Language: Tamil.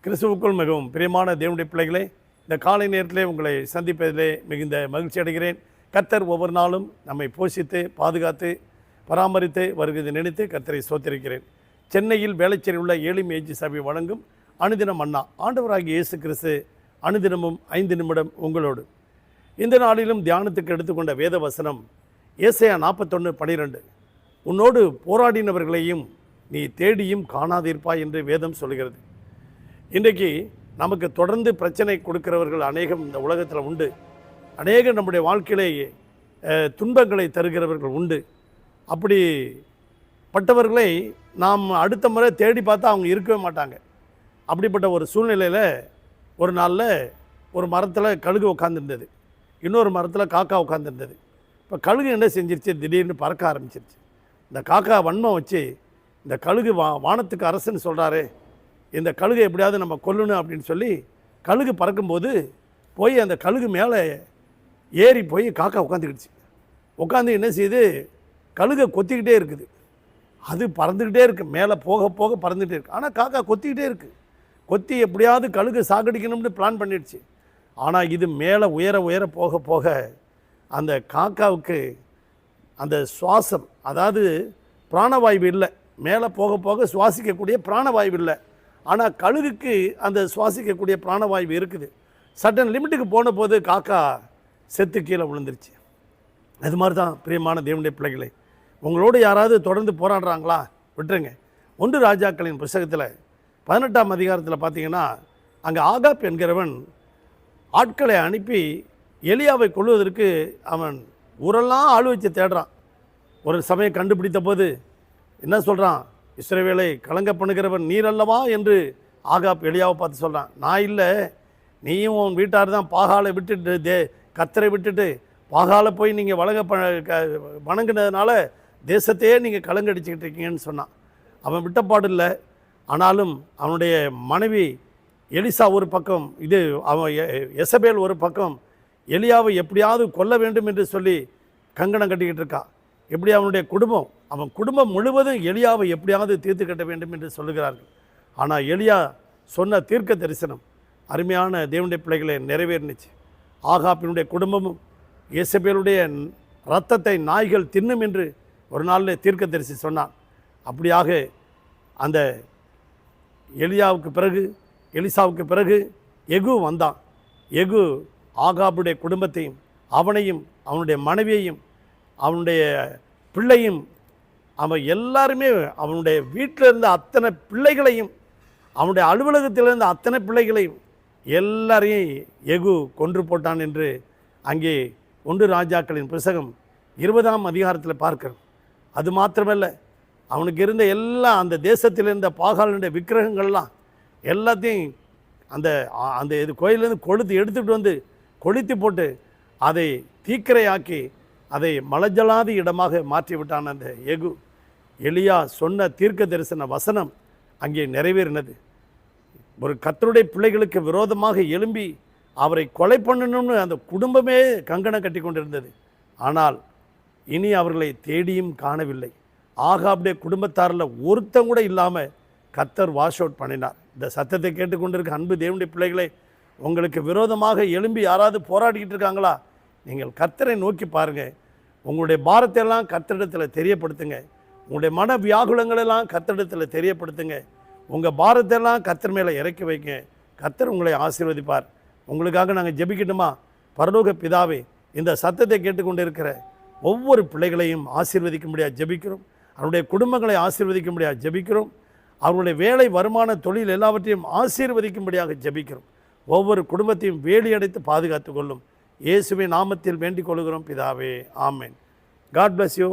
கிறிஸ்துவுக்குள் மிகவும் பிரியமான தேவனுடைய பிள்ளைகளே, இந்த காலை நேரத்திலே உங்களை சந்திப்பதிலே மிகுந்த மகிழ்ச்சி அடைகிறேன். கர்த்தர் ஒவ்வொரு நாளும் நம்மை போஷித்து பாதுகாத்து பராமரித்து வருகிறது நினைத்து கர்த்தரை ஸ்தோத்திரிக்கிறேன். சென்னையில் வேளச்சேரியில் உள்ள ஏலிம் ஏஜி சபை வழங்கும் அனுதினம் அண்ணா ஆண்டவராகிய இயேசு கிறிஸ்து அனுதினமும் 5 நிமிடம் உங்களோடு. இந்த நாளிலும் தியானத்துக்கு எடுத்துக்கொண்ட வேத வசனம் ஏசாயா 41:12. உன்னோடு போராடினவர்களையும் நீ தேடியும் காணாதிருப்பாய் என்று வேதம் சொல்கிறது. இன்றைக்கு நமக்கு தொடர்ந்து பிரச்சனை கொடுக்கிறவர்கள் அநேகம் இந்த உலகத்தில் உண்டு. அநேகம் நம்முடைய வாழ்க்கையிலே துன்பங்களை தருகிறவர்கள் உண்டு. அப்படிப்பட்டவர்களை நாம் அடுத்த முறை தேடி பார்த்தா அவங்க இருக்கவே மாட்டாங்க. அப்படிப்பட்ட ஒரு சூழ்நிலையில் ஒரு நாளில் ஒரு மரத்தில் கழுகு உட்காந்துருந்தது, இன்னொரு மரத்தில் காக்கா உட்காந்துருந்தது. இப்போ கழுகு என்ன செஞ்சிருச்சு, திடீர்னு பறக்க ஆரம்பிச்சிருச்சு. இந்த காக்கா வன்மம் வச்சு இந்த கழுகு வானத்துக்கு அரசுன்னு சொல்கிறாரே, இந்த கழுகை எப்படியாவது நம்ம கொல்லணும் அப்படின்னு சொல்லி கழுகு பறக்கும்போது போய் அந்த கழுகு மேலே ஏறி போய் காக்கா உட்காந்துக்கிடுச்சு. உட்காந்து என்ன செய்யுது, கழுகை கொத்திக்கிட்டே இருக்குது. அது பறந்துக்கிட்டே இருக்குது, மேலே போக போக பறந்துகிட்டே இருக்குது. ஆனால் காக்கா கொத்திக்கிட்டே இருக்குது. கொத்தி எப்படியாவது கழுகு சாகடிக்கணும்னு பிளான் பண்ணிடுச்சு. ஆனால் இது மேலே உயர உயர போக போக அந்த காக்காவுக்கு அந்த சுவாசம், அதாவது பிராணவாயு இல்லை. மேலே போக போக சுவாசிக்கக்கூடிய பிராணவாயு இல்லை. ஆனால் கழுகுக்கு அந்த சுவாசிக்கக்கூடிய பிராணவாயு இருக்குது. சட்டன் லிமிட்டுக்கு போன போது காக்கா செத்து கீழே விழுந்துருச்சு. அது மாதிரி தான் பிரியமான தேவனுடைய பிள்ளைகளை, உங்களோடு யாராவது தொடர்ந்து போராடுறாங்களா, விட்டுருங்க. 1 ராஜாக்களின் புத்தகத்தில் 18ஆம் அதிகாரத்தில் பார்த்தீங்கன்னா, அங்கே ஆகாப் என்கிறவன் ஆட்களை அனுப்பி எலியாவை கொள்வதற்கு அவன் ஊரெல்லாம் ஆள் வச்சு தேடுறான். ஒரு சமயம் கண்டுபிடித்த போது என்ன சொல்கிறான், இஸ்ரவேலை கலங்க பண்ணுகிறவன் நீர் அல்லவா என்று ஆகாப் எலியாவை பார்த்து சொல்கிறான். நான் இல்லை, நீயும் உன் வீட்டார் தான் பாகாலை விட்டுட்டு கத்தரை விட்டுட்டு பாகாலை போய் நீங்கள் வணங்கினதுனால தேசத்தையே நீங்கள் கலங்கடிச்சிக்கிட்டு இருக்கீங்கன்னு சொன்னான். அவன் விட்டப்பாடு இல்லை. ஆனாலும் அவனுடைய மனைவி எலிசா ஒரு பக்கம், அவன் எசபேல் ஒரு பக்கம் எலியாவை எப்படியாவது கொல்ல வேண்டும் என்று சொல்லி கங்கணம் கட்டிக்கிட்டு இருக்கா. எப்படி அவனுடைய அவன் குடும்பம் முழுவதும் எலியாவை எப்படியாவது தீர்த்து கட்ட வேண்டும் என்று சொல்லுகிறார்கள். ஆனால் எலியா சொன்ன தீர்க்க தரிசனம் அருமையான தேவனுடைய பிள்ளைகளை நிறைவேறினுச்சு. ஆகாப்பினுடைய குடும்பமும் இயேசபேலுடைய இரத்தத்தை நாய்கள் தின்னும் என்று ஒரு நாளில் தீர்க்க தரிசி சொன்னான். அப்படியாக அந்த எலிசாவுக்கு பிறகு எகு வந்தான். எகு ஆகாபுடைய குடும்பத்தையும் அவனையும் அவனுடைய மனைவியையும் அவனுடைய பிள்ளையும் அவன் எல்லாருமே அவனுடைய வீட்டில் இருந்த அத்தனை பிள்ளைகளையும் அவனுடைய அலுவலகத்தில் இருந்த அத்தனை பிள்ளைகளையும் எல்லாரையும் எகு கொன்று போட்டான் என்று அங்கே 1 ராஜாக்களின் புத்தகம் 20ஆம் அதிகாரத்தில் பார்க்கிறோம். அது மாத்திரமல்ல, அவனுக்கு இருந்த அந்த தேசத்தில் இருந்த பாகாலுடைய விக்கிரகங்கள்லாம் எல்லாத்தையும் அந்த இது கோயிலேருந்து எடுத்துகிட்டு வந்து கொளுத்தி போட்டு அதை தீக்கிரையாக்கி அதை மலஜலாதி இடமாக மாற்றிவிட்டான் அந்த எகு. எலியா சொன்ன தீர்க்க தரிசன வசனம் அங்கே நிறைவேறினது. ஒரு கர்த்தருடைய பிள்ளைகளுக்கு விரோதமாக எழும்பி அவரை கொலை பண்ணணும்னு அந்த குடும்பமே கங்கணம் கட்டி கொண்டிருந்தது. ஆனால் இனி அவர்களை தேடியும் காணவில்லை. ஆகாபுடைய குடும்பத்தாரில் ஒருத்தம் கூட இல்லாமல் கர்த்தர் வாஷ் அவுட் பண்ணினார். இந்த சத்தத்தை கேட்டுக்கொண்டிருக்க அன்பு தேவனுடைய பிள்ளைகளை, உங்களுக்கு விரோதமாக எழும்பி யாராவது போராடிக்கிட்டு இருக்காங்களா, நீங்கள் கர்த்தரை நோக்கி பாருங்கள். உங்களுடைய பாரத்தையெல்லாம் கர்த்தரிடத்தில் தெரியப்படுத்துங்க. உங்களுடைய மன வியாகுலங்களெல்லாம் கர்த்தரிடத்தில் தெரியப்படுத்துங்க. உங்கள் பாரத்தையெல்லாம் கர்த்தர் மேலே இறக்கி வைங்க. கர்த்தர் உங்களை ஆசீர்வதிப்பார். உங்களுக்காக நாங்கள் ஜெபிக்கணுமா? பரலோக பிதாவே, இந்த சத்தத்தை கேட்டுக்கொண்டு இருக்கிற ஒவ்வொரு பிள்ளைகளையும் ஆசீர்வதிக்க முடியாது ஜெபிக்கிறோம். அவருடைய குடும்பங்களை ஆசீர்வதிக்க முடியாது ஜெபிக்கிறோம். அவருடைய வேலை, வருமான, தொழில் எல்லாவற்றையும் ஆசீர்வதிக்கும்படியாக ஜெபிக்கிறோம். ஒவ்வொரு குடும்பத்தையும் வேலியடைத்து பாதுகாத்து கொள்ளும். இயேசுவின் நாமத்தில் வேண்டிக் கொள்கிறோம் பிதாவே, ஆமென். God bless you.